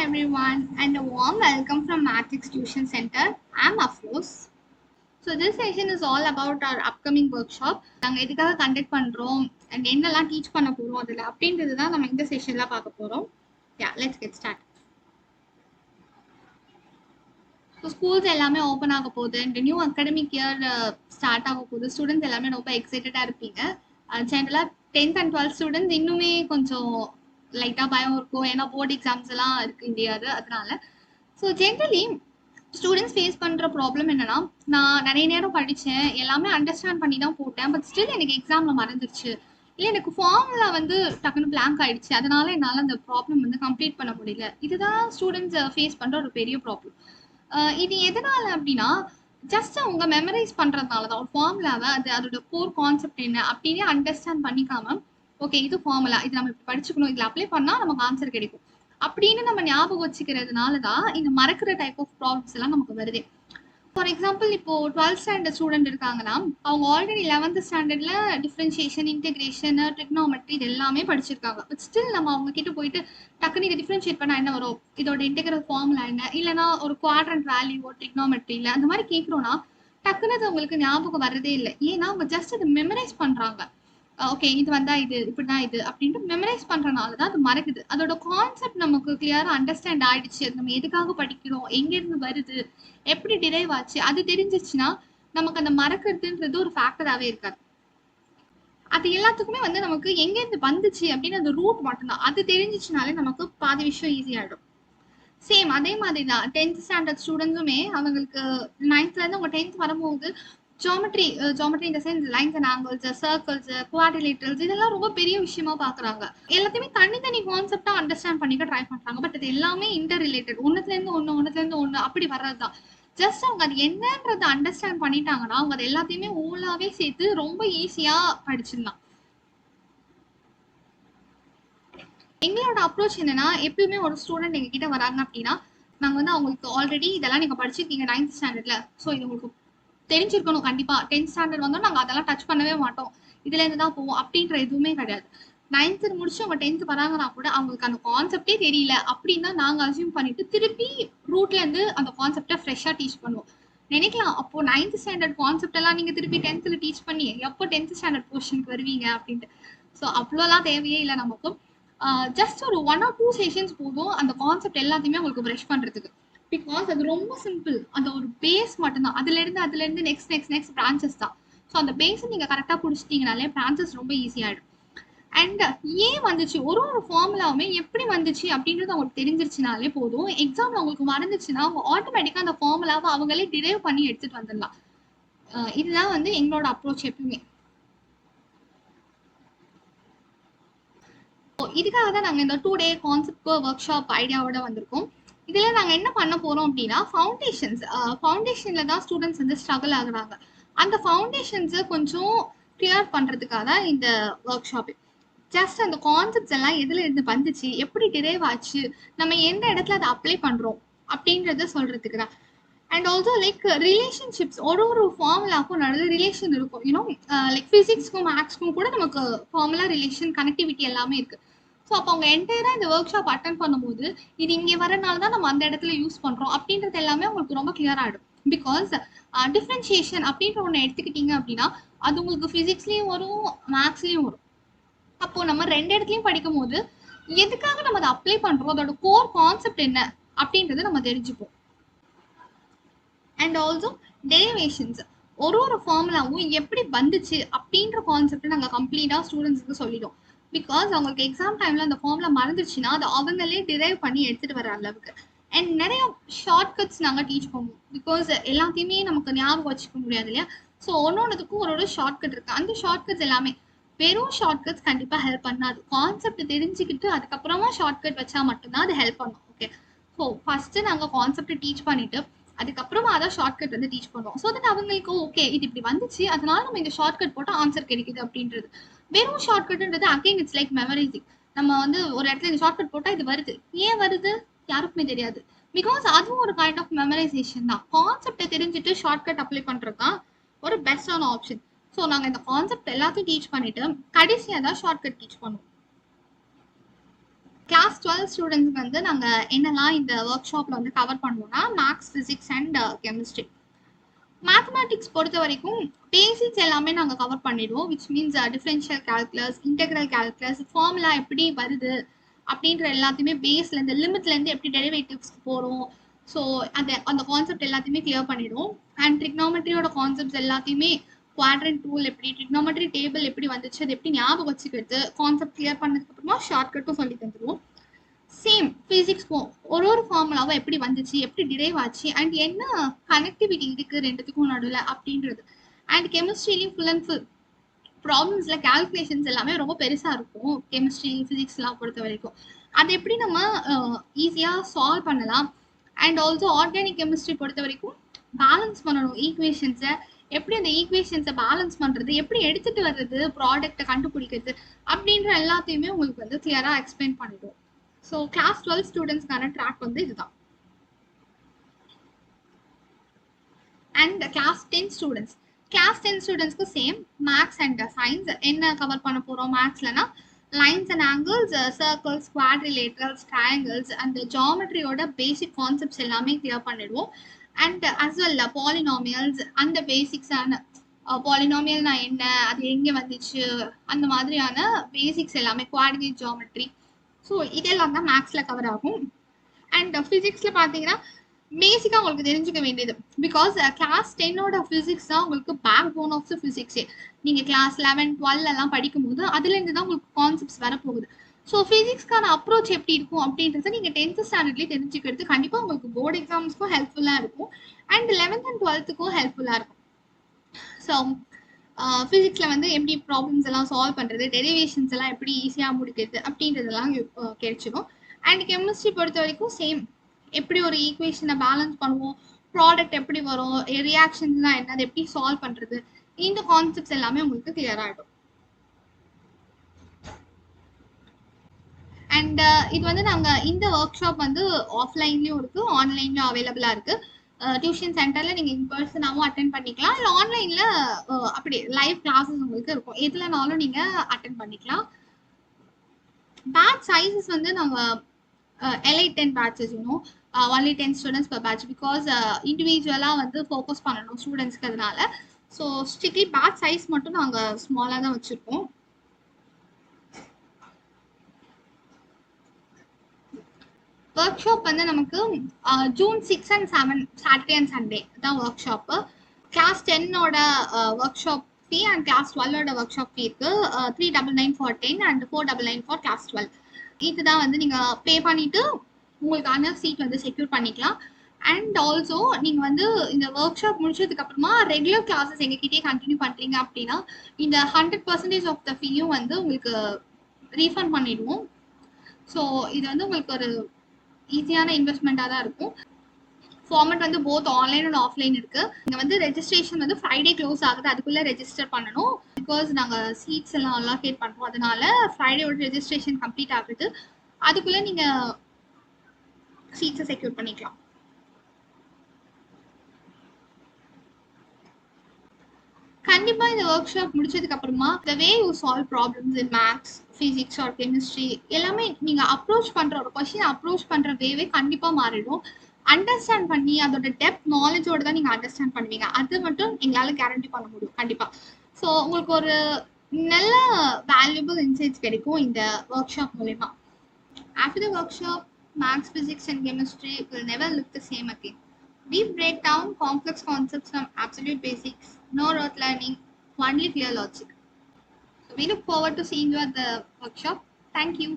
everyone, and a warm welcome from Matrix Tuition Center. I'm Afroz. So this session is all about our upcoming workshop. நாங்கள் எதுக்காக conduct பண்ணுறோம் and என்னெல்லாம் teach பண்ண போகிறோம் அதில் அப்படின்றது தான் நம்ம இந்த செஷனில் பார்க்க போகிறோம். Let's get start. So schools எல்லாமே ஓப்பன் ஆக போகுது and new academic year start ஆக போகுது. ஸ்டூடெண்ட்ஸ் எல்லாமே ரொம்ப எக்ஸைட்டடாக இருப்பீங்க. ஜென்ரலாக 10th and 12th ஸ்டூடெண்ட்ஸ் இன்னுமே கொஞ்சம் லைட்டாக பயம் இருக்கும், ஏன்னா போர்டு எக்ஸாம்ஸ் எல்லாம் இருக்குது இந்த இயர். அதனால ஸோ ஜென்ரலி ஸ்டூடெண்ட்ஸ் ஃபேஸ் பண்ணுற ப்ராப்ளம் என்னன்னா, நான் நிறைய நேரம் படித்தேன், எல்லாமே அண்டர்ஸ்டாண்ட் பண்ணி தான் போட்டேன், பட் ஸ்டில் எனக்கு எக்ஸாமில் மறந்துருச்சு, இல்லை எனக்கு ஃபார்முலா டக்குன்னு பிளாங்க் ஆகிடுச்சு, அதனால என்னால் அந்த ப்ராப்ளம் கம்ப்ளீட் பண்ண முடியல. இதுதான் ஸ்டூடெண்ட்ஸ் ஃபேஸ் பண்ணுற ஒரு பெரிய ப்ராப்ளம். இது எதனால் அப்படின்னா, ஜஸ்ட் அவங்க மெமரைஸ் பண்ணுறதுனால தான். ஒரு ஃபார்முலாவை அதோட கோர் கான்செப்ட் என்ன அப்படின்னு அண்டர்ஸ்டாண்ட் பண்ணிக்காம, ஓகே இது ஃபார்முலா, இது நம்ம இப்படி படிச்சுக்கணும், இதில் அப்ளை பண்ணால் நமக்கு ஆன்சர் கிடைக்கும் அப்படின்னு நம்ம ஞாபகம் வச்சுக்கிறதுனால தான் இந்த மறக்கிற டைப் ஆஃப் ப்ராப்ளம்ஸ் எல்லாம் நமக்கு வருது. ஃபார் எக்ஸாம்பிள், இப்போ 12th ஸ்டாண்டர்ட் ஸ்டூடெண்ட் இருக்காங்கன்னா, அவங்க ஆல்ரெடி 11th ஸ்டாண்டர்ட்ல டிஃப்ரென்ஷியேஷன், இன்டெகிரேஷன், ட்ரிக்னோமெட்ரி இது எல்லாமே படிச்சிருக்காங்க. பட் ஸ்டில் நம்ம அவங்க கிட்ட போயிட்டு டக்குனு இதை டிஃப்ரென்ஷியேட் பண்ணால் என்ன வரும், இதோட இன்டெகிரல் ஃபார்முலா என்ன, இல்லைனா ஒரு குவாட்ரண்ட் வேல்யூ ட்ரிக்னோமெட்ரியில் அந்த மாதிரி கேட்குறோன்னா டக்குன்னு அது உங்களுக்கு ஞாபகம் வரதே இல்லை. ஏன்னா அவங்க ஜஸ்ட் அதை மெமரைஸ் பண்ணுறாங்க. ஓகே இது வந்தா இது இப்படிதான் இது அப்படின்ட்டு மெமரைஸ் பண்றதுனால தான் அது மறக்குது. அதோட கான்செப்ட் நமக்கு கிளியரா அண்டர்ஸ்டாண்ட் ஆயிடுச்சு, அது நம்ம எதுக்காக படிக்கிறோம், எங்கேருந்து வருது, எப்படி டிரைவ் ஆச்சு, அது தெரிஞ்சிச்சுன்னா நமக்கு அந்த மறக்கிறதுன்றது ஒரு ஃபேக்டராகவே இருக்காது. அது எல்லாத்துக்குமே நமக்கு எங்கேருந்து வந்துச்சு அப்படின்னு அந்த ரூட் மட்டும்தான், அது தெரிஞ்சிச்சுனாலே நமக்கு பாதி விஷயம் ஈஸியாகிடும். சேம் அதே மாதிரி தான் 10th ஸ்டாண்டர்ட் ஸ்டூடெண்ட்ஸுமே அவங்களுக்கு 9th அவங்க 10th வரும்போது ஜாமெட்ரி இந்த sense lines and angles, circles, quadrilaterals இதெல்லாம் ரொம்ப பெரிய விஷயமா பாக்குறாங்க. எல்லாத்தையுமே தனித்தனி கான்செப்டா அண்டர்ஸ்டாண்ட் பண்ணிக்க ட்ரை பண்றாங்க. பட் அது எல்லாமே இன்டர் ரிலேட்டட், ஒன்னுல இருந்து ஒண்ணு அப்படி வர்றதுதான். ஜஸ்ட் அவங்க அது என்னன்றதை அண்டர்ஸ்டாண்ட் பண்ணிட்டாங்கன்னா அவங்க அது எல்லாத்தையுமே ஓலாவே சேர்த்து ரொம்ப ஈஸியா படிச்சிடலாம். எங்களோட அப்ரோச் என்னன்னா, எப்பயுமே ஒரு ஸ்டூடெண்ட் எங்க கிட்ட வராங்க அப்படின்னா, நாங்க அவங்களுக்கு ஆல்ரெடி இதெல்லாம் நீங்க படிச்சிருக்கீங்க 9th ஸ்டாண்டர்ட்ல, ஸோ இது உங்களுக்கு தெரிஞ்சிருக்கணும் கண்டிப்பா. 10th ஸ்டாண்டர்ட் நாங்க அதெல்லாம் டச் பண்ணவே மாட்டோம், இதுல இருந்து தான் போவோம் அப்படின்ற எதுவுமே கிடையாது. 9th முடிச்சு அவங்க 10th வராங்கன்னா கூட அவங்களுக்கு அந்த கான்செப்டே தெரியல அப்படின்னா நாங்க அசியூம் பண்ணிட்டு திருப்பி ரூட்ல இருந்து அந்த கான்செப்டை ஃப்ரெஷ்ஷா டீச் பண்ணுவோம். நினைக்கலாம், அப்போ 9th ஸ்டாண்டர்ட் கான்செப்ட் எல்லாம் நீங்க திருப்பி 10th டீச் பண்ணி எப்போ 10th ஸ்டாண்டர்ட் போர்ஷனுக்கு வருவீங்க அப்படின்ட்டு. ஸோ அவ்வளோலாம் தேவையே இல்லை நமக்கு. ஜஸ்ட் ஒரு 1 or 2 செஷன்ஸ் போதும் அந்த கான்செப்ட் எல்லாத்தையுமே உங்களுக்கு ப்ரஷ் பண்றதுக்கு. பிகாஸ் அது ரொம்ப சிம்பிள், அந்த ஒரு பேஸ் மட்டும்தான். அதுல இருந்து நெக்ஸ்ட் பிரான்ச்சஸ் தான். ஸோ அந்த பேஸை நீங்க கரெக்டாக பிடிச்சிட்டீங்கனாலே பிரான்ச்சஸ் ரொம்ப ஈஸியாயிடும். அண்ட் ஏன் வந்துச்சு, ஒரு ஃபார்முலாவுமே எப்படி வந்துச்சு அப்படின்றது அவங்களுக்கு தெரிஞ்சிருச்சுனாலே போதும். எக்ஸாம்ல அவங்களுக்கு மறந்துச்சுன்னா அவங்க ஆட்டோமேட்டிக்கா அந்த ஃபார்முலாவை அவங்களே டிரைவ் பண்ணி எடுத்துட்டு வந்துடலாம். இதுதான் எங்களோட அப்ரோச் எப்பயுமே. இதுக்காக தான் நாங்கள் இந்த 2-day கான்செப்ட் ஒர்க் ஷாப் ஐடியாவோட வந்திருக்கோம். இதுல நாங்க என்ன பண்ண போறோம் அப்படின்னா, ஃபவுண்டேஷன்ல தான் ஸ்டூடெண்ட்ஸ் ஸ்ட்ரகிள் ஆகுறாங்க. அந்த ஃபவுண்டேஷன்ஸை கொஞ்சம் கிளியர் பண்றதுக்காக தான் இந்த ஒர்க் ஷாப். ஜஸ்ட் அந்த கான்செப்ட்ஸ் எல்லாம் எதுல இருந்து வந்துச்சு, எப்படி டிரைவ் ஆச்சு, நம்ம எந்த இடத்துல அதை அப்ளை பண்றோம் அப்படின்றத சொல்றதுக்கு தான். அண்ட் ஆல்சோ லைக் ரிலேஷன்ஷிப்ஸ், ஒரு ஃபார்முலாக்கும் நல்ல ரிலேஷன் இருக்கும். யூனோ லைக் ஃபிசிக்ஸ்க்கும் மேக்ஸ்க்கும் கூட நமக்கு ஃபார்முலா, ரிலேஷன், கனெக்டிவிட்டி எல்லாமே இருக்கு. ஸோ அப்போ அவங்க என்டையராக இந்த ஒர்க் ஷாப் அட்டன் பண்ணும்போது இது இங்கே வரனால தான் நம்ம அந்த இடத்துல யூஸ் பண்ணுறோம் அப்படின்றது எல்லாமே உங்களுக்கு ரொம்ப கிளியர் ஆகிடும். பிகாஸ் டிஃப்ரென்ஷியேஷன் அப்படின்ற ஒன்று எடுத்துக்கிட்டீங்க அப்படின்னா அது உங்களுக்கு ஃபிசிக்ஸ்லேயும் வரும், மேக்ஸ்லேயும் வரும். அப்போது நம்ம 2 இடத்துலையும் படிக்கும் போது எதுக்காக நம்ம அதை அப்ளை பண்ணுறோம், அதோட கோர் கான்செப்ட் என்ன அப்படின்றத நம்ம தெரிஞ்சுப்போம். அண்ட் ஆல்சோ டெரிவேஷன்ஸ், ஒரு ஃபார்முலாவும் எப்படி வந்துச்சு அப்படின்ற கான்செப்டை நாங்கள் கம்ப்ளீட்டாக ஸ்டூடெண்ட்ஸுக்கு சொல்லிட்டோம். பிகாஸ் அவங்களுக்கு எக்ஸாம் டைம்ல அந்த ஃபார்முலா மறந்துச்சுன்னா அதை அவங்களே டிரைவ் பண்ணி எடுத்துட்டு வர அளவுக்கு. அண்ட் நிறைய ஷார்ட்கட்ஸ் நாங்கள் டீச் பண்ணுவோம். பிகாஸ் எல்லாத்தையுமே நமக்கு ஞாபகம் வச்சுக்க முடியாது இல்லையா. ஸோ ஒன்னொன்றுக்கும் ஒரு ஷார்ட்கட் இருக்கு. அந்த ஷார்ட்கட்ஸ் எல்லாமே வெறும் ஷார்ட்கட்ஸ் கண்டிப்பாக ஹெல்ப் பண்ணாது. கான்செப்ட் தெரிஞ்சுக்கிட்டு அதுக்கப்புறமா ஷார்ட்கட் வச்சா மட்டும்தான் அது ஹெல்ப் பண்ணும். ஓகே, ஸோ ஃபர்ஸ்ட் நாங்கள் கான்செப்ட் டீச் பண்ணிட்டு அதுக்கப்புறமா அதான் ஷார்ட்கட் டீச் பண்ணுவோம். ஸோ தட் அவங்களுக்கு ஓகே இது இப்படி வந்துச்சு, அதனால நம்ம இந்த ஷார்ட்கட் போட்டால் ஆன்சர் கிடைக்குது அப்படின்றது. வெறும் ஷார்ட்கட்ன்றது அகைன் இட்ஸ் லைக் மெமரைசிங். நம்ம ஒரு இடத்துல இந்த ஷார்ட்கட் போட்டால் இது வருது, ஏன் வருது யாருக்குமே தெரியாது. பிகாஸ் அதுவும் ஒரு கைண்ட் ஆஃப் மெமரைசேஷன் தான். கான்செப்டை தெரிஞ்சுட்டு ஷார்ட்கட் அப்ளை பண்ணுறது தான் ஒரு பெஸ்டான ஆப்ஷன். ஸோ நாங்கள் இந்த கான்செப்ட் எல்லாத்தையும் டீச் பண்ணிட்டு கடைசியாக தான் ஷார்ட்கட் டீச் பண்ணுவோம். கிளாஸ் 12 ஸ்டூடெண்ட்ஸ்க்கு வந்து நாங்கள் என்னெல்லாம் இந்த ஒர்க் ஷாப்பில் வந்து கவர் பண்ணுவோம்னா maths, physics and chemistry. Mathematics பொறுத்த வரைக்கும் பேசிக்ஸ் எல்லாமே நாங்கள் கவர் பண்ணிடுவோம். Which means differential calculus, integral calculus, formula எப்படி வருது அப்படின்ற எல்லாத்தையுமே பேஸ்லேருந்து லிமிட்லேருந்து எப்படி டெரிவேட்டிவ்ஸ்க்கு போகிறோம். ஸோ அந்த கான்செப்ட் எல்லாத்தையுமே கிளியர் பண்ணிடுவோம். அண்ட் ட்ரிக்னாமெட்ரியோட கான்செப்ட்ஸ் எல்லாத்தையுமே குவாட்ரண்ட் டூல் எப்படி, ட்ரிக்னாமெட்ரி டேபிள் எப்படி வந்துச்சு, அது எப்படி ஞாபகம் வச்சுக்கிறது, கான்செப்ட் கிளியர் பண்ணதுக்கப்புறமா ஷார்ட்கட்டும் சொல்லி தந்துடுவோம். சேம் ஃபிசிக்ஸ்க்கும் ஒரு ஃபார்முலாவும் எப்படி வந்துச்சு, எப்படி டிரைவ் ஆச்சு, அண்ட் என்ன கனெக்டிவிட்டி இருக்கு ரெண்டுத்துக்கும் நடுவில் அப்படின்றது. அண்ட் கெமிஸ்ட்ரிலையும் ஃபுல் அண்ட் ஃபுல் ப்ராப்ளம்ஸில் கால்குலேஷன்ஸ் எல்லாமே ரொம்ப பெருசாக இருக்கும். கெமிஸ்ட்ரி, ஃபிசிக்ஸ்லாம் பொறுத்த வரைக்கும் அதை எப்படி நம்ம ஈஸியாக சால்வ் பண்ணலாம். அண்ட் ஆல்சோ ஆர்கானிக் கெமிஸ்ட்ரி பொறுத்த வரைக்கும் பேலன்ஸ் பண்ணணும் ஈக்குவேஷன்ஸை, எப்படி அந்த ஈக்குவேஷன்ஸை பேலன்ஸ் பண்ணுறது, எப்படி எடுத்துகிட்டு வர்றது, ப்ராடக்டை கண்டுபிடிக்கிறது அப்படின்ற எல்லாத்தையுமே உங்களுக்கு வந்து கிளியராக எக்ஸ்பிளைன் பண்ணிடுவோம். ஸோ கிளாஸ் 12 ஸ்டூடெண்ட்ஸ்க்கான ட்ராக் வந்து இதுதான். அண்ட் கிளாஸ் 10 ஸ்டூடெண்ட்ஸ், கிளாஸ் 10 ஸ்டூடெண்ட்ஸ்க்கு சேம் மேக்ஸ் அண்ட் சயின்ஸ். என்ன கவர் பண்ண போகிறோம் மேக்ஸ்லனா lines and angles, circles, quadrilaterals, triangles, அந்த ஜாமெட்ரியோட பேசிக் கான்செப்ட்ஸ் எல்லாமே கிளியர் பண்ணிடுவோம். அண்ட் அஸ் வெல் பாலினாமியல்ஸ், அந்த பேசிக்ஸான பாலினாமியல்னா என்ன, அது எங்கே வந்துச்சு, அந்த மாதிரியான பேசிக்ஸ் எல்லாமே, குவாட்ரிலேட் ஜாமெட்ரி. ஸோ இதெல்லாம் தான் மேக்ஸில் கவர் ஆகும். அண்ட் ஃபிசிக்ஸில் பார்த்தீங்கன்னா பேசிக்காக உங்களுக்கு தெரிஞ்சுக்க வேண்டியது, பிகாஸ் கிளாஸ் 10ஓட ஃபிசிக்ஸ் தான் உங்களுக்கு பேக் போன் ஆஃப் த ஃபிசிக்ஸே. நீங்கள் கிளாஸ் 11, 12 எல்லாம் படிக்கும்போது அதுலேருந்து தான் உங்களுக்கு கான்செப்ட்ஸ் வரப்போகுது. ஸோ ஃபிசிக்ஸ்க்கான அப்ரோச் எப்படி இருக்கும் அப்படின்றத நீங்கள் 10th ஸ்டாண்டர்ட்லேயே தெரிஞ்சுக்கிறது கண்டிப்பாக உங்களுக்கு போர்டு எக்ஸாம்ஸ்க்கும் ஹெல்ப்ஃபுல்லாக இருக்கும். அண்ட் 11th and 12th ஹெல்ப்ஃபுல்லாக இருக்கும். ஸோ ஃபிசிக்ஸில் வந்து எப்படி ப்ராப்ளம்ஸ் எல்லாம் சால்வ் பண்ணுறது, டெரிவேஷன்ஸ் எல்லாம் எப்படி ஈஸியாக முடிக்கிறது அப்படின்றதெல்லாம் கிடைச்சிடும். அண்ட் கெமிஸ்ட்ரி பொறுத்த வரைக்கும் சேம், எப்படி ஒரு ஈக்குவேஷனை பேலன்ஸ் பண்ணுவோம், ப்ராடக்ட் எப்படி வரும், ரியாக்ஷன்ஸ்லாம் என்ன, அதை எப்படி சால்வ் பண்ணுறது, இந்த கான்செப்ட்ஸ் எல்லாமே உங்களுக்கு கிளியர் ஆகிடும். அண்ட் இது வந்து நாங்கள் இந்த ஒர்க் ஷாப் வந்து ஆஃப்லைன்லேயும் இருக்குது, ஆன்லைன்லேயும் அவைலபிளாக இருக்குது. டியூஷன் சென்டரில் நீங்கள் இன் பர்சனாகவும் அட்டென்ட் பண்ணிக்கலாம், இல்லை ஆன்லைனில் அப்படி லைவ் கிளாஸஸ் உங்களுக்கு இருக்கும், எதுலனாலும் நீங்கள் அட்டென்ட் பண்ணிக்கலாம். பேட்ச் சைஸஸ் வந்து நாங்கள் elite 10 batches, only 10 students per batch, because இண்டிவிஜுவலாக வந்து ஃபோக்கஸ் பண்ணணும் ஸ்டூடெண்ட்ஸ்க்கு. அதனால ஸோ ஸ்ட்ரிக்ட்லி பேட்ச் சைஸ் மட்டும் நாங்கள் ஸ்மாலாக தான் வச்சுருக்கோம். ஒர்க் ஷாப் வந்து நமக்கு June 6 and 7 Saturday and Sunday தான் ஒர்க் ஷாப்பு. கிளாஸ் 10ஓட workshop fee and class 12ஓட ஒர்க் ஷாப் ஃபீ இருக்கு. 399 for 10 and 499 for கிளாஸ் 12. இதுதான் வந்து நீங்கள் பே பண்ணிவிட்டு உங்களுக்கான சீட் வந்து செக்யூர் பண்ணிக்கலாம். அண்ட் ஆல்சோ நீங்கள் வந்து இந்த ஒர்க் ஷாப் முடிச்சதுக்கப்புறமா ரெகுலர் கிளாஸஸ் எங்ககிட்டயே கண்டினியூ பண்ணுறீங்க அப்படின்னா இந்த 100% ஆஃப் த ஃபீயும் வந்து உங்களுக்கு ரீஃபண்ட் பண்ணிடுவோம். ஸோ இது வந்து உங்களுக்கு ஒரு ஈஸியான இன்வெஸ்ட்மெண்ட்டாக தான் இருக்கும். ஃபார்மேட் வந்து போத் ஆன்லைன் அண்ட் ஆஃப்லைன் இருக்குது. இங்கே வந்து ரெஜிஸ்ட்ரேஷன் வந்து ஃப்ரைடே க்ளோஸ் ஆகுது, அதுக்குள்ளே ரெஜிஸ்டர் பண்ணணும். பிகாஸ் நாங்கள் சீட்ஸ் எல்லாம் அலாகேட் பண்ணுறோம், அதனால ஃப்ரைடேயோட ரெஜிஸ்ட்ரேஷன் கம்ப்ளீட் ஆகுது, அதுக்குள்ளே நீங்கள் சீட்ஸை செக்யூர் பண்ணிக்கலாம். கண்டிப்பாக இந்த ஒர்க் ஷாப் முடிச்சதுக்கு அப்புறமா the way you solve problems in maths, physics or chemistry எல்லாமே நீங்கள் அப்ரோச் பண்ணுற ஒரு கொஸ்டின் அப்ரோச் பண்ணுற வேவே கண்டிப்பாக மாறிடும். அண்டர்ஸ்டாண்ட் பண்ணி அதோட டெப்த் நாலேஜோடு தான் நீங்கள் அண்டர்ஸ்டாண்ட் பண்ணுவீங்க, அது மட்டும் எங்களால் கேரண்டி பண்ண முடியும் கண்டிப்பாக. ஸோ உங்களுக்கு ஒரு நல்ல வேல்யூபிள் இன்சைட்ஸ் கிடைக்கும் இந்த ஒர்க் ஷாப் மூலமா. After the work shop, maths, physics and chemistry will never look the same again. We break down complex concepts from absolute basics, no rote learning, only clear logic. So we look forward to seeing you at the workshop. Thank you.